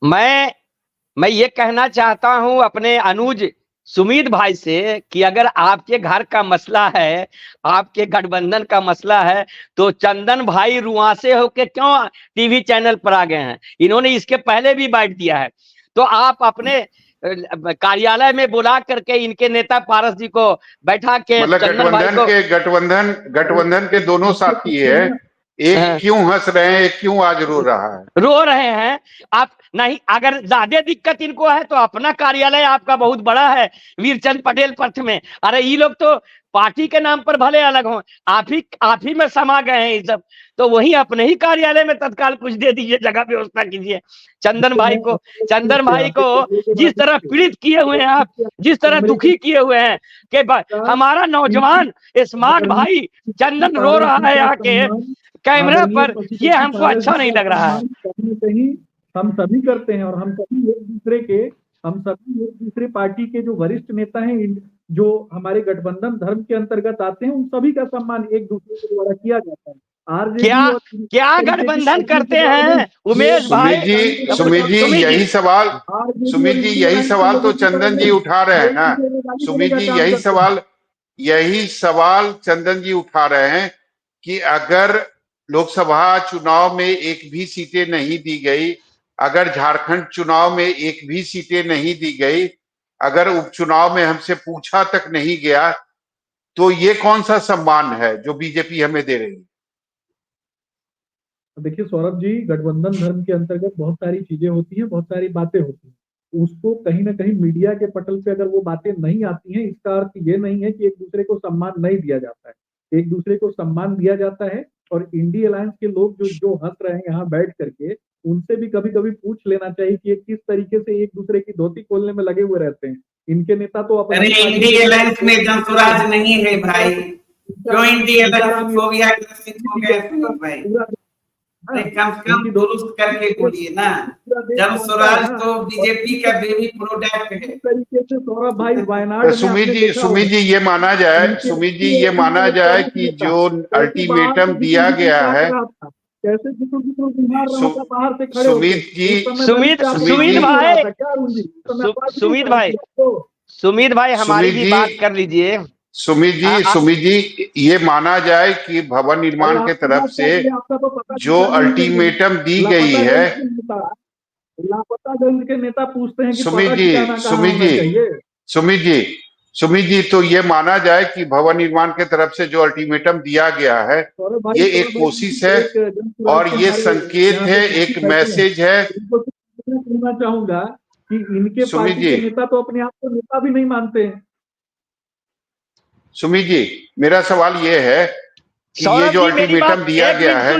S9: मैं ये कहना चाहता हूं अपने अनुज सुमित भाई से कि अगर आपके घर का मसला है, आपके गठबंधन का मसला है, तो चंदन भाई रुआसे होके क्यों टीवी चैनल पर आ गए हैं? इन्होंने इसके पहले भी बाइट दिया है। तो आप अपने कार्यालय में बुला करके इनके नेता पारस जी को बैठा के
S1: मतलब
S9: चंदन भाई को
S1: गठबंधन के दोनों साथी है, एक क्यों हंस रहे हैं, एक क्यों आज रो
S9: रहे हैं? आप नहीं, अगर ज्यादा दिक्कत इनको है तो अपना कार्यालय आपका बहुत बड़ा है वीरचंद पटेल पथ में। अरे ये लोग तो पार्टी के नाम पर भले अलग हों, आप ही में समा गए हैं ये सब। तो वही अपने ही कार्यालय में तत्काल कुछ दे दीजिए, जगह व्यवस्था कीजिए। चंदन भाई को जिस तरह पीड़ित किए हुए हैं आप, जिस तरह दुखी किए हुए हैं कि हमारा नौजवान स्मार्ट भाई चंदन रो रहा है आके कैमरे पर, ये हमको अच्छा नहीं लग रहा है।
S7: कहीं हम सभी करते हैं, और हम सभी एक दूसरे पार्टी के जो वरिष्ठ नेता हैं, जो हमारे गठबंधन धर्म के अंतर्गत आते हैं, उन सभी का सम्मान एक दूसरे के द्वारा किया जाता है।
S9: क्या गठबंधन करते हैं उमेश भाई?
S1: सुमित जी यही सवाल तो चंदन जी उठा रहे हैं ना। सुमित जी यही सवाल चंदन जी उठा रहे हैं कि अगर लोकसभा चुनाव में एक भी सीटें नहीं दी गई, अगर झारखंड चुनाव में एक भी सीटें नहीं दी गई, अगर उपचुनाव में हमसे पूछा तक नहीं गया, तो ये कौन सा सम्मान है जो बीजेपी हमें दे रही है?
S7: देखिए सौरभ जी, गठबंधन धर्म के अंतर्गत बहुत सारी चीजें होती हैं, बहुत सारी बातें होती हैं। उसको कहीं ना कहीं मीडिया के पटल पे अगर वो बातें नहीं आती हैं, इसका अर्थ ये नहीं है कि एक दूसरे को सम्मान नहीं दिया जाता है। एक दूसरे को सम्मान दिया जाता है। और इंडिया अलायंस के लोग जो हंस रहे हैं यहाँ बैठ करके, उनसे भी कभी कभी पूछ लेना चाहिए कि किस तरीके से एक दूसरे की धोती खोलने में लगे हुए रहते हैं। इनके नेता तो
S8: अपने इंडिया अलायंस में जनसुराज नहीं है भाई, क्यों इंडिया अलायंस हो गया, ग्रसित हो गया भाई? कम से कम दुरुस्त करके बोलिए ना। जन स्वराज तो बीजेपी का बेबी प्रोडक्ट है।
S7: तरीके से सौरभ भाई वायनाड
S1: सुमित जी ये माना जाए कि जो अल्टीमेटम दिया गया है,
S7: कैसे बाहर से खड़े
S9: सुमित भाई हमारी भी बात कर लीजिए।
S1: सुमित जी ये माना जाए कि भवन निर्माण के तरफ से जो अल्टीमेटम दी गई है,
S7: लापतागंज के नेता पूछते हैं कि
S1: सुमित जी तो ये माना जाए कि भवन निर्माण के तरफ से जो अल्टीमेटम दिया गया है, ये एक कोशिश है और ये संकेत है, एक मैसेज है।
S7: कहना चाहूंगा कि इनके पार्टी के नेता तो अपने आप को नेता भी नहीं मानते हैं।
S1: सुमित जी मेरा सवाल ये है कि ये जो अल्टीमेटम दिया गया है,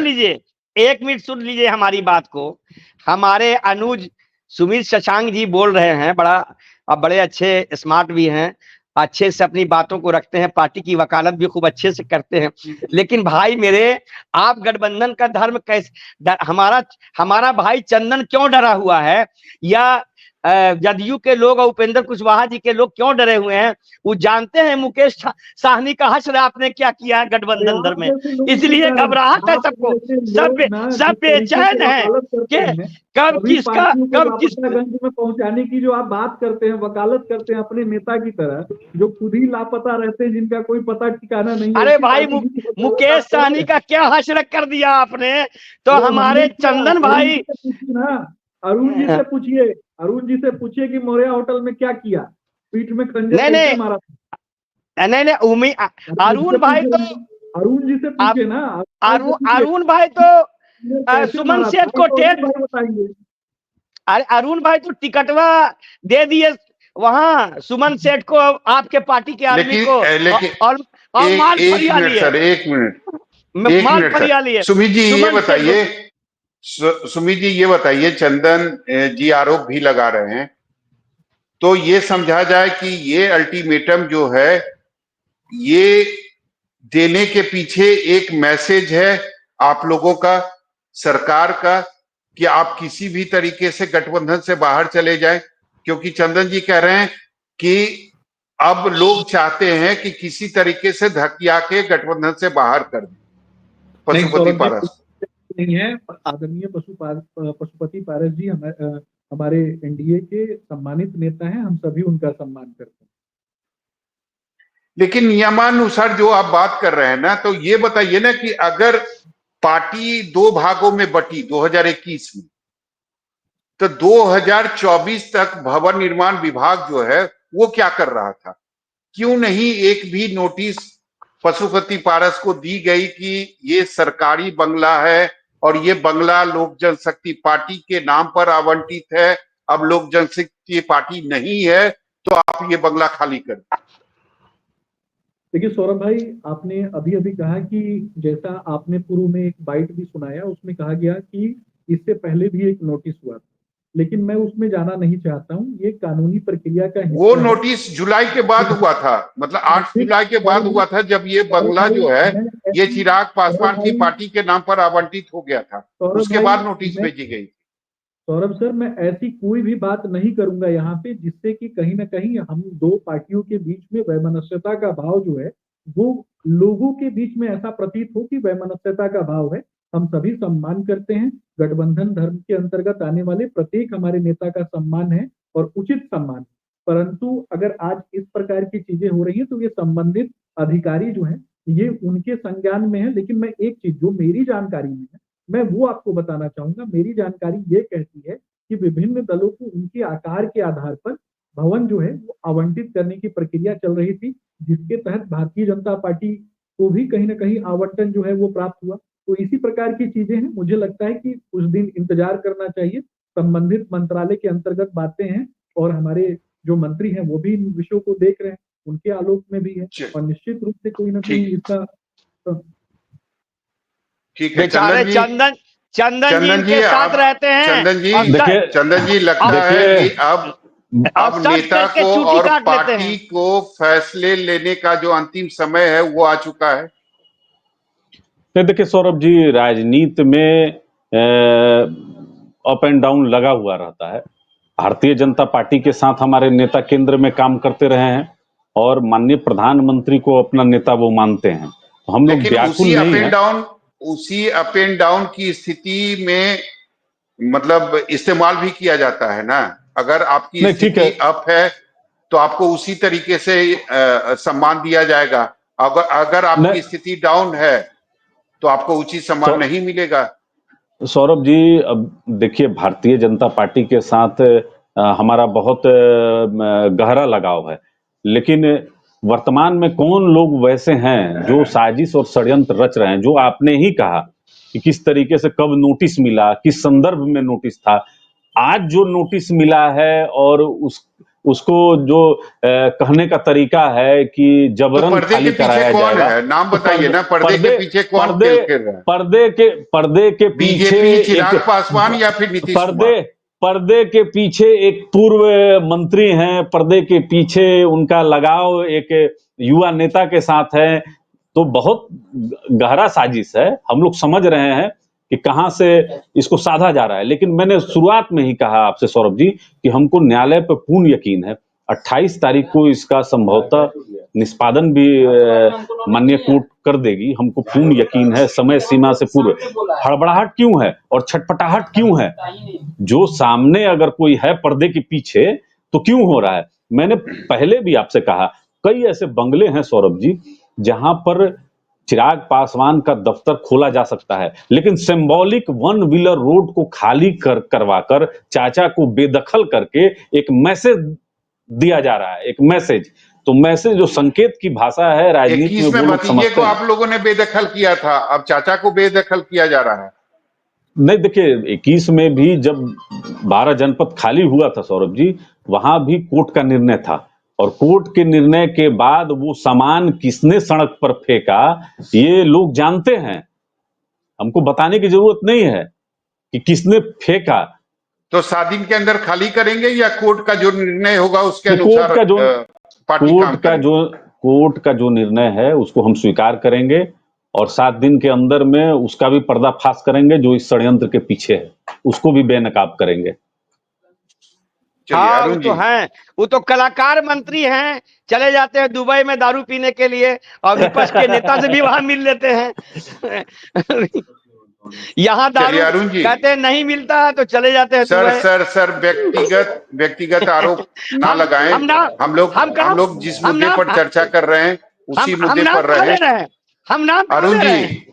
S9: एक मिनट सुन लीजिए हमारी बात को। हमारे अनुज सुमित शशांक जी बोल रहे हैं, बड़े अच्छे स्मार्ट भी हैं, अच्छे से अपनी बातों को रखते हैं, पार्टी की वकालत भी खूब अच्छे से करते हैं। लेकिन भाई मेरे, आप गठबंधन का धर्म कैसे, हमारा भाई चंदन क्यों डरा हुआ है, या जदयू के लोग और उपेंद्र कुशवाहा जी के लोग क्यों डरे हुए हैं? वो जानते हैं मुकेश साहनी का हश्र आपने क्या किया है गठबंधन धर्म में, इसलिए घबराहट है सबको, सब बेचैन है कि कब किसका
S7: में पहुंचाने की जो आप बात करते हैं, वकालत करते हैं अपने नेता की तरह, जो खुद ही लापता रहते हैं, जिनका कोई पता ठिकाना नहीं।
S9: अरे भाई मुकेश साहनी का क्या हश्र कर दिया आपने? तो हमारे चंदन भाई,
S7: अरुण जी से पूछिए कि मोरिया होटल में क्या किया, पीठ में खंजर मारा।
S9: नहीं अरुण भाई तो
S7: अरुण जी से पूछे ना।
S9: अरुण भाई तो सुमन सेठ को टेट
S7: बताएंगे।
S9: अरे अरुण भाई तो टिकटवा दे दिए वहां सुमन सेठ को, आपके पार्टी के आदमी को, और माल फरिया लिए
S1: सर, एक मिनट
S9: माल फरिया लिए।
S1: सुमित जी ये बताइए, सुमित जी ये बताइए, चंदन जी आरोप भी लगा रहे हैं, तो ये समझा जाए कि ये अल्टीमेटम जो है ये देने के पीछे एक मैसेज है आप लोगों का, सरकार का, कि आप किसी भी तरीके से गठबंधन से बाहर चले जाएं, क्योंकि चंदन जी कह रहे हैं कि अब लोग चाहते हैं कि किसी तरीके से धकिया के गठबंधन से बाहर कर दें पशुपति पारस।
S7: नहीं है, आदरणीय पशुपति पारस जी हमारे एनडीए के सम्मानित नेता हैं, हम सभी उनका सम्मान करते हैं।
S1: लेकिन नियमानुसार जो आप बात कर रहे हैं ना, तो ये बताइए ना कि अगर पार्टी दो भागों में बटी 2021 में, तो 2024 तक भवन निर्माण विभाग जो है वो क्या कर रहा था? क्यों नहीं एक भी नोटिस पशुपति पारस को दी गई कि ये सरकारी बंगला है और ये बंगला लोक जनशक्ति पार्टी के नाम पर आवंटित है, अब लोक जनशक्ति पार्टी नहीं है तो आप ये बंगला खाली कर दें।
S7: देखिए सौरभ भाई, आपने अभी अभी कहा कि जैसा आपने पूर्व में एक बाइट भी सुनाया, उसमें कहा गया कि इससे पहले भी एक नोटिस हुआ था, लेकिन मैं उसमें जाना नहीं चाहता हूं। ये कानूनी प्रक्रिया का
S1: वो नोटिस जुलाई के बाद हुआ था, मतलब 8 जुलाई के बाद हुआ था, जब ये बंगला जो है ये चिराग पासवान की पार्टी के नाम पर आवंटित हो गया था, उसके बाद नोटिस भेजी गई।
S7: सौरभ सर, मैं ऐसी कोई भी बात नहीं करूंगा यहाँ पे जिससे कि कहीं ना कहीं हम दो पार्टियों के बीच में वैमनस्यता का भाव जो है वो लोगों के बीच में ऐसा प्रतीत हो कि वैमनस्यता का भाव है। हम सभी सम्मान करते हैं, गठबंधन धर्म के अंतर्गत आने वाले प्रत्येक हमारे नेता का सम्मान है और उचित सम्मान, परंतु अगर आज इस प्रकार की चीजें हो रही है तो ये संबंधित अधिकारी जो है ये उनके संज्ञान में है। लेकिन मैं एक चीज जो मेरी जानकारी में है मैं वो आपको बताना चाहूंगा। मेरी जानकारी ये कहती है कि विभिन्न दलों को उनके आकार के आधार पर भवन जो है वो आवंटित करने की प्रक्रिया चल रही थी, जिसके तहत भारतीय जनता पार्टी को भी कहीं ना कहीं आवंटन जो है वो प्राप्त हुआ। तो इसी प्रकार की चीजें हैं, मुझे लगता है कि कुछ दिन इंतजार करना चाहिए। संबंधित मंत्रालय के अंतर्गत बातें हैं और हमारे जो मंत्री हैं वो भी इन विषयों को देख रहे हैं, उनके आलोक में भी है, और निश्चित रूप से कोई ना कोई इसका
S1: ठीक है।
S9: बेचारे चंदन जी इनके साथ रहते हैं।
S1: चंदन जी लगता है कि अब नेता को और पार्टी को फैसले लेने का जो अंतिम समय है वो आ चुका है।
S6: देखिए सौरभ जी, राजनीति में अप एंड डाउन लगा हुआ रहता है। भारतीय जनता पार्टी के साथ हमारे नेता केंद्र में काम करते रहे हैं और माननीय प्रधानमंत्री को अपना नेता वो मानते हैं, तो हम लोग व्याकुल नहीं हैं।
S1: उसी अप एंड डाउन की स्थिति में मतलब इस्तेमाल भी किया जाता है ना। अगर आपकी स्थिति अप है तो आपको उसी तरीके से सम्मान दिया जाएगा, अगर आपकी स्थिति डाउन है तो आपको उचित सम्मान नहीं मिलेगा।
S6: सौरभ जी, अब देखिए, भारतीय जनता पार्टी के साथ हमारा बहुत गहरा लगाव है, लेकिन वर्तमान में कौन लोग वैसे हैं जो साजिश और षड्यंत्र रच रहे हैं? जो आपने ही कहा कि किस तरीके से कब नोटिस मिला, किस संदर्भ में नोटिस था, आज जो नोटिस मिला है और उसको जो कहने का तरीका है कि जबरन खाली कराया जाएगा।
S1: नाम बताइए ना, पर्दे के पीछे कौन खेल रहा है?
S6: पर्दे के पीछे
S1: चिराग पासवान या फिर नीतीश कुमार?
S6: पर्दे के पीछे एक पूर्व मंत्री हैं, पर्दे के पीछे उनका लगाव एक युवा नेता के साथ है, तो बहुत गहरा साजिश है। हम लोग समझ रहे हैं कि कहां से इसको साधा जा रहा है, लेकिन मैंने शुरुआत में ही कहा आपसे सौरभ जी कि हमको न्यायालय पर पूर्ण यकीन है। 28 तारीख को इसका संभवतः निष्पादन भी माननीय कोर्ट कर देगी, हमको पूर्ण यकीन है, समय सीमा से पूर्व। हड़बड़ाहट क्यों है और छटपटाहट क्यों है? जो सामने अगर कोई है पर्दे के पीछे तो क्यों हो रहा है? मैंने पहले भी आपसे कहा, कई ऐसे बंगले हैं सौरभ जी जहां पर चिराग पासवान का दफ्तर खोला जा सकता है, लेकिन सिंबॉलिक 1 व्हीलर रोड को खाली करवाकर चाचा को बेदखल करके एक मैसेज दिया जा रहा है, एक मैसेज तो मैं से जो संकेत की भाषा है राजनीति
S1: 21
S6: में
S1: में
S6: वो लोग
S1: भतीजे
S6: समझते
S1: को
S6: हैं।
S1: आप लोगों ने बेदखल किया था, अब चाचा को बेदखल किया जा रहा है।
S6: नहीं देखिए 21 में भी जब 12 जनपद खाली हुआ था सौरभ जी, वहां भी कोर्ट का निर्णय था, और कोर्ट के निर्णय के बाद वो सामान किसने सड़क पर फेंका ये लोग जानते हैं, हमको बताने की जरूरत नहीं है कि किसने फेंका।
S1: तो 7 दिन के अंदर खाली करेंगे या कोर्ट का जो निर्णय होगा उसके
S6: तो
S1: अनुसार पार्टी काम करेगी?
S6: कोर्ट का जो निर्णय है उसको हम स्वीकार करेंगे, और 7 दिन के अंदर में उसका भी पर्दाफाश करेंगे, जो इस षड्यंत्र के पीछे है उसको भी बेनकाब करेंगे।
S1: चलिए
S9: हाँ वो
S1: अरुण
S9: तो
S1: जी,
S9: हैं, वो तो कलाकार मंत्री हैं, चले जाते हैं दुबई में दारू पीने के लिए और विपक्ष के नेता से भी वहां मिल लेते हैं। यहाँ दारू
S1: चलिए अरुण जी,
S9: कहते हैं नहीं मिलता है तो चले जाते हैं
S1: सर
S9: दुबई।
S1: सर सर व्यक्तिगत आरोप ना लगाएं।
S9: हम ना
S1: हम लोग जिस
S9: हम
S1: मुद्दे
S9: नाम
S1: पर चर्चा कर रहे हैं उसी
S9: हम
S1: मुद्दे
S9: नाम
S1: पर
S9: कहाँ ले
S1: रहें।
S9: रहे हैं, हम नाम कहाँ
S1: अरुण
S9: ले
S1: जी,
S9: रहे हैं,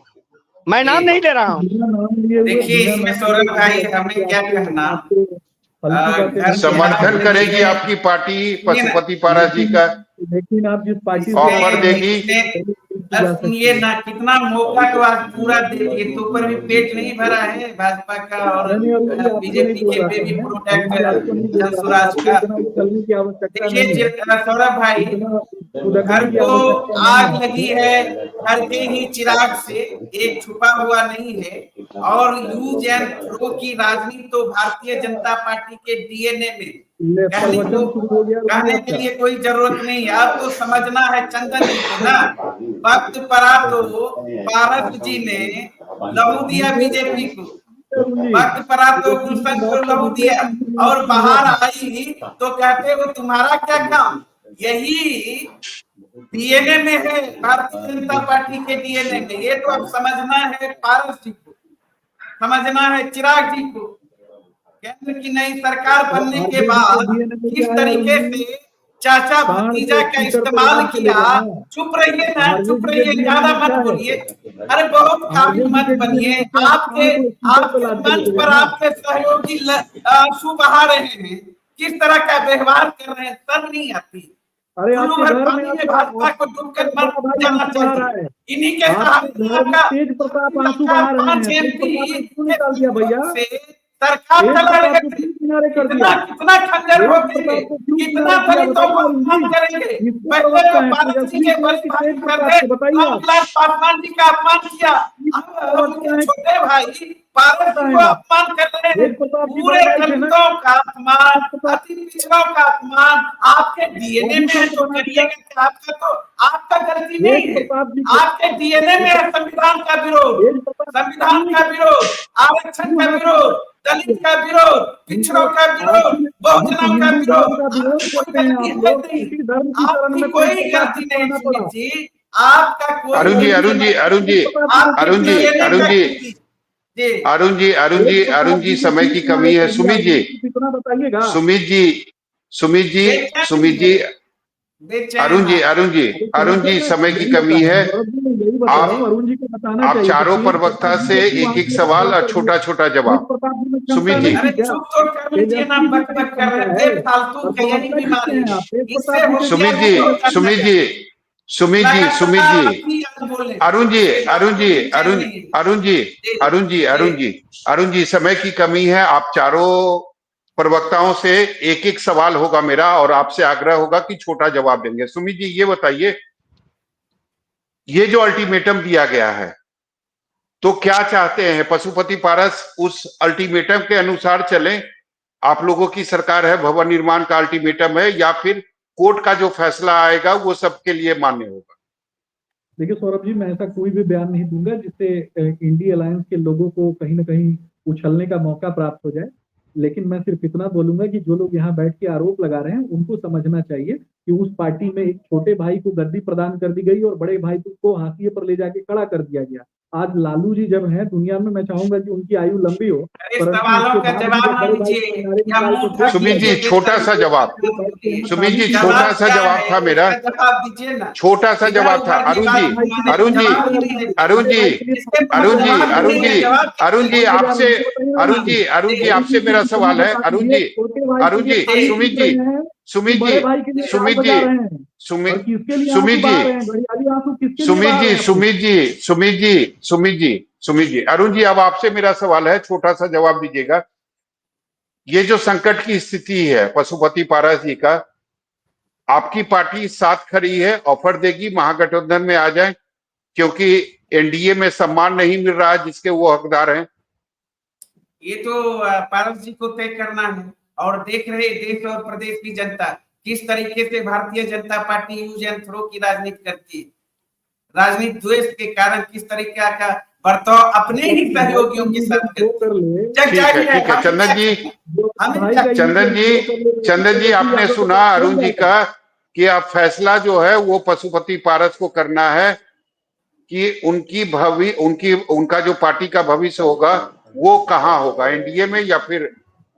S9: मैं नाम नहीं ले रहा हूँ।
S7: बिना नाम लिए हुए,
S8: देखिए
S7: बिना
S8: इसमें
S7: नाम
S8: सौरभ
S7: लिए
S8: भाई
S7: हुए
S8: हमें क्या कहना,
S7: आपको हल्की बातें
S8: घर
S7: नहीं
S8: से
S7: करना
S1: समर्थन
S8: आप
S1: करेगी
S8: देखिए,
S1: आपकी पार्टी
S8: सुनिए ना,
S1: पशुपति पारस जी का?
S7: लेकिन आप जिस पार्टी से
S1: ऑफर
S7: आते हैं,
S1: देगी?
S8: अब सुनिए ना, कितना मौका तो आज पूरा दे दिए, तो ऊपर भी पेट नहीं भरा है भाजपा का और
S7: नहीं, अरुण जी, आपको नहीं
S8: बीजेपी
S7: बोल
S8: के
S7: रहा
S8: पे
S7: था
S8: भी
S7: मैं,
S8: प्रोटेक्ट
S7: अरुण जी आपको नहीं बोल रहा था,
S8: जनसुराज
S7: आपको
S8: का।
S7: इतना उछलने की आवश्यकता
S8: देखिए
S7: नहीं है,
S8: सौरभ भाई,
S7: इतना
S8: घर
S7: उदकने की
S8: को
S7: आवश्यकता नहीं
S8: आग
S7: है
S8: लगी है, घर के ही चिराग से, एक छुपा हुआ नहीं है। और यूज एंड थ्रो की राजनीति तो भारतीय जनता पार्टी के डीएनए में,
S7: ले प्रवचन शुरू हो गया अरुण जी
S8: कहने के
S7: आपका।
S8: लिए कोई जरूरत नहीं है, आपको समझना है चंदन जी को ना। वक्त पड़ा तो पारस जी ने लहू दिया बीजेपी को,
S7: अरुण जी,
S8: वक्त पड़ा तो
S7: ये चीज की
S8: गुलशन को
S7: बात तो
S8: लहू
S7: दूसरे
S8: दिया,
S7: की
S8: और
S7: नहीं
S8: बाहर
S7: है।
S8: आई तो कहते हो तुम्हारा क्या काम। यही डीएनए में है, भारतीय जनता पार्टी के डीएनए में। ये तो अब समझना है पारस जी को, समझना है चिराग जी को। केंद्र की नई सरकार बनने के बाद किस तरीके से चाचा भतीजा का इस्तेमाल किया। चुप रहिए ना, चुप रहिए, ज्यादा मत बोलिए, अरे बहुत काबिल मत बनिए। आपके मंच पर आपके सहयोगी आंसू बहा रहे हैं, किस तरह का व्यवहार कर रहे हैं, शर्म नहीं आती।
S7: अरे आपके घर में
S8: भाजपा को डूबकर मर जाना चाहिए, इन्हीं के
S7: आपके घर में तेज प्रताप आंसू बहा रहे हैं, तेज प्रताप ने क्यों निकाल दिया भैया?
S8: सरकार चला रहे थे,
S7: किनारे कर दिया,
S8: कितना खंजर हो गए, कितना दलितों को अपमान करेंगे। पहले तो पारस जी के बड़े भाई करते रामविलास पासवान जी का अपमान किया, अब उनके छोटे भाई पारस जी को अपमान कर रहे हैं। पूरे दलितों का अपमान, अति पिछड़ों का अपमान आपके डीएनए में है, तो करिएगा। आपका गलती नहीं है, आपके डीएनए में है संविधान का विरोध, संविधान का विरोध, आरक्षण का विरोध, दलित का विरोध, पिछड़ों का विरोध, बहुजनों का विरोध। आपकी कोई गलती नहीं सुमित जी, आपका कोई
S1: अरुण जी अरुण जी अरुण जी अरुण जी अरुण जी अरुण जी अरुण जी अरुण जी समय की कमी है। सुमित जी सुमित जी सुमित जी सुमित जी अरुण जी अरुण जी अरुण जी समय की कमी है। आप चारों प्रवक्ता से एक एक सवाल और छोटा छोटा जवाब। सुमित जी
S8: चुप तो कर लीजिए ना, बक बक कर रहे थे, फालतू के यही बीमारी, इससे
S1: सुमित जी सुमित जी सुमित जी सुमित जी अरुण जी अरुण जी अरुण अरुण जी अरुण जी अरुण जी अरुण जी समय की कमी है। आप चारों प्रवक्ताओं से एक एक सवाल होगा मेरा, और आपसे आग्रह होगा कि छोटा जवाब देंगे। सुमित जी ये बताइए, ये जो अल्टीमेटम दिया गया है तो क्या चाहते हैं? पशुपति पारस उस अल्टीमेटम के अनुसार चलें? आप लोगों की सरकार है, भवन निर्माण का अल्टीमेटम है, या फिर कोर्ट का जो फैसला आएगा वो सबके लिए मान्य होगा?
S7: देखिए सौरभ जी, मैं ऐसा कोई भी बयान नहीं दूंगा जिससे इंडिया अलायंस के लोगों को कहीं ना कहीं उछलने का मौका प्राप्त हो जाए। लेकिन मैं सिर्फ इतना बोलूंगा कि जो लोग यहाँ बैठ के आरोप लगा रहे हैं उनको समझना चाहिए कि उस पार्टी में एक छोटे भाई को गद्दी प्रदान कर दी गई और बड़े भाई को हाशिए पर ले जाके खड़ा कर दिया गया। आज लालू जी जब हैं दुनिया में, मैं चाहूंगा कि उनकी आयु लंबी हो,
S8: सवालों का जवाब ना दीजिए,
S1: सुमित जी छोटा सा जवाब, सुमित जी छोटा सा जवाब था मेरा, छोटा सा जवाब था। अरुण जी अरुण जी अरुण जी अरुण जी अरुण जी अरुण जी आपसे अरुण जी आपसे मेरा सवाल है। अरुण जी सुमित जी सुमित
S7: बड़े
S1: जी,
S7: भाई के लिए
S1: सुमित
S7: गाल बजा
S1: जी,
S7: रहे हैं और
S1: सुमित
S7: किसके लिए
S1: सुमित
S7: आंसू बहा
S1: जी,
S7: रहे हैं, घड़ियाली आंसू किसके लिए
S1: सुमित
S7: बहा रहे
S1: जी,
S7: हैं अपने?
S1: सुमित जी, अरुण जी, अब आपसे मेरा सवाल है, छोटा सा जवाब दीजिएगा। ये जो संकट की स्थिति है पशुपति पारस जी का, आपकी पार्टी साथ खड़ी है, ऑफर देगी महागठबंधन में आ जाए, क्योंकि एनडीए में सम्मान नहीं मिल रहा है जिसके वो हकदार हैं।
S8: ये तो पारस जी को तय करना है, और देख रहे देश और प्रदेश की जनता किस तरीके से Bharatiya Janata party use and throw की राजनीति करती है। राजनीति द्वेष के कारण किस तरीके का बर्ताव अपने ही सहयोगियों के साथ
S7: जो कर ले
S1: ठीक है चंदन जी,
S7: भाई का
S1: चंदन जी आपने सुना अरुण जी का कि अब फैसला जो है वो पशुपति पारस को करना है कि उनका जो पार्टी का भविष्य होगा वो कहाँ होगा, एनडीए में या फिर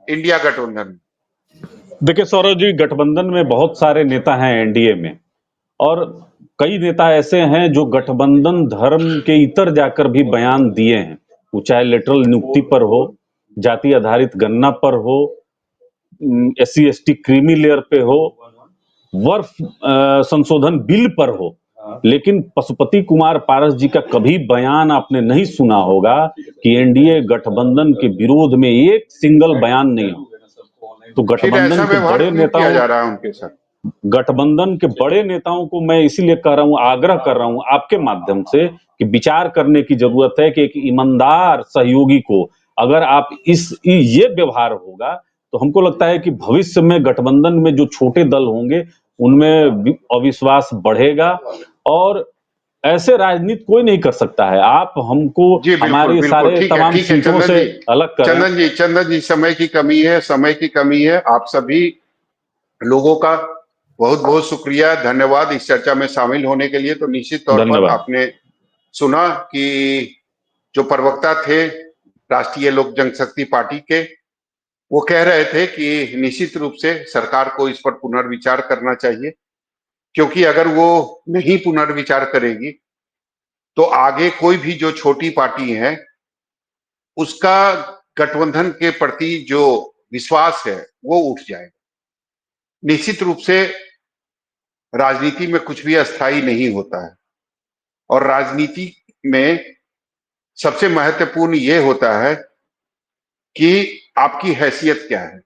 S1: इंडिया गठबंधन में।
S6: देखिए सौरभ जी, गठबंधन में बहुत सारे नेता हैं एनडीए में, और कई नेता ऐसे हैं जो गठबंधन धर्म के इतर जाकर भी बयान दिए हैं, वो चाहे लेटरल नियुक्ति पर हो, जाति आधारित गणना पर हो, SC ST क्रीमी लेयर पे हो, वर्ष संशोधन बिल पर हो, लेकिन पशुपति कुमार पारस जी का कभी बयान आपने नहीं सुना होगा कि एनडीए गठबंधन के विरोध में एक सिंगल बयान नहीं हो। तो गठबंधन के बड़े नेताओं
S1: जा रहा है उनके साथ,
S6: गठबंधन के बड़े नेताओं को मैं इसीलिए कह रहा हूं, आग्रह कर रहा हूं आपके माध्यम से कि विचार करने की जरूरत है कि एक ईमानदार सहयोगी को अगर आप ये व्यवहार होगा तो हमको लगता है कि भविष्य में गठबंधन में जो छोटे दल होंगे उनमें अविश्वास बढ़ेगा, और ऐसे राजनीति कोई नहीं कर सकता है। आप हमको हमारे सारे तमाम सीटों से अलग करें।
S1: चंदन जी समय की कमी है। आप सभी लोगों का बहुत बहुत शुक्रिया, धन्यवाद इस चर्चा में शामिल होने के लिए। तो निश्चित तौर पर आपने सुना कि जो प्रवक्ता थे राष्ट्रीय लोक जनशक्ति पार्टी के, वो कह रहे थे कि निश्चित रूप से सरकार को इस पर पुनर्विचार करना चाहिए, क्योंकि अगर वो नहीं पुनर्विचार करेगी तो आगे कोई भी जो छोटी पार्टी है उसका गठबंधन के प्रति जो विश्वास है वो उठ जाएगा। निश्चित रूप से राजनीति में कुछ भी अस्थायी नहीं होता है, और राजनीति में सबसे महत्वपूर्ण ये होता है कि आपकी हैसियत क्या है,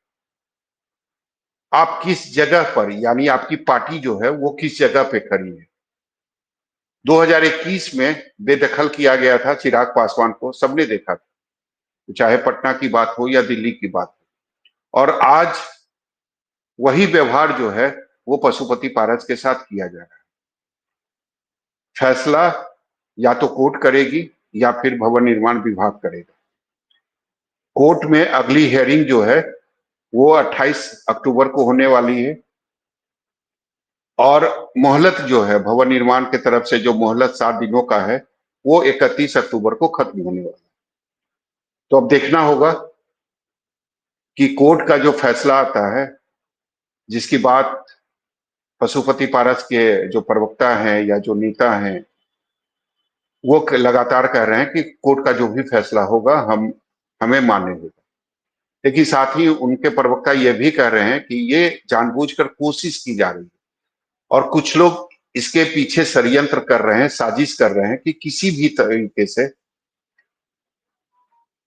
S1: आप किस जगह पर, यानी आपकी पार्टी जो है वो किस जगह पे खड़ी है। 2021 में बेदखल किया गया था चिराग पासवान को, सबने देखा था, चाहे पटना की बात हो या दिल्ली की बात हो, और आज वही व्यवहार जो है वो पशुपति पारस के साथ किया जा रहा है। फैसला या तो कोर्ट करेगी या फिर भवन निर्माण विभाग करेगा। कोर्ट में अगली हियरिंग जो है वो 28 अक्टूबर को होने वाली है, और मोहलत जो है भवन निर्माण की तरफ से जो मोहलत 7 दिनों का है वो 31 अक्टूबर को खत्म होने वाला है। तो अब देखना होगा कि कोर्ट का जो फैसला आता है, जिसकी बात पशुपति पारस के जो प्रवक्ता हैं या जो नेता हैं वो लगातार कह रहे हैं कि कोर्ट का जो भी फैसला होगा हमें मान्य होगा। लेकिन साथ ही उनके प्रवक्ता ये भी कह रहे हैं कि ये जानबूझकर कोशिश की जा रही है, और कुछ लोग इसके पीछे षड्यंत्र कर रहे हैं, साजिश कर रहे हैं कि किसी भी तरीके से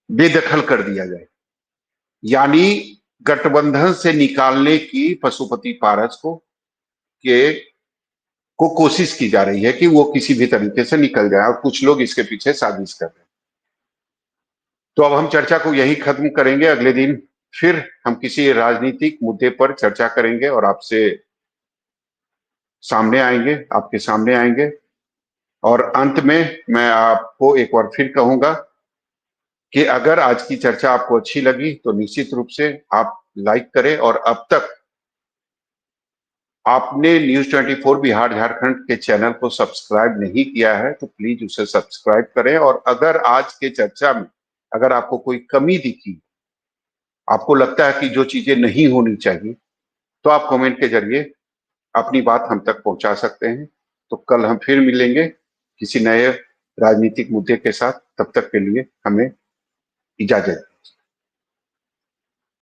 S1: बेदखल कर दिया जाए, यानी गठबंधन से निकालने की पशुपति पारस को कोशिश की जा रही है कि वो किसी भी तरीके से निकल जाए, और कुछ लोग इसके पीछे साजिश कर रहे हैं। तो अब हम चर्चा को यही खत्म करेंगे। अगले दिन फिर हम किसी राजनीतिक मुद्दे पर चर्चा करेंगे और आपके सामने आएंगे। और अंत में मैं आपको एक बार फिर कहूंगा कि अगर आज की चर्चा आपको अच्छी लगी तो निश्चित रूप से आप लाइक करें, और अब तक आपने न्यूज़ 24 बिहार झारखंड के चैनल को सब्सक्राइब नहीं किया है तो प्लीज उसे सब्सक्राइब करें। और अगर आज के चर्चा में अगर आपको कोई कमी दिखी, आपको लगता है कि जो चीजें नहीं होनी चाहिए, तो आप कमेंट के जरिए अपनी बात हम तक पहुंचा सकते हैं। तो कल हम फिर मिलेंगे किसी नए राजनीतिक मुद्दे के साथ। तब तक के लिए हमें इजाजत।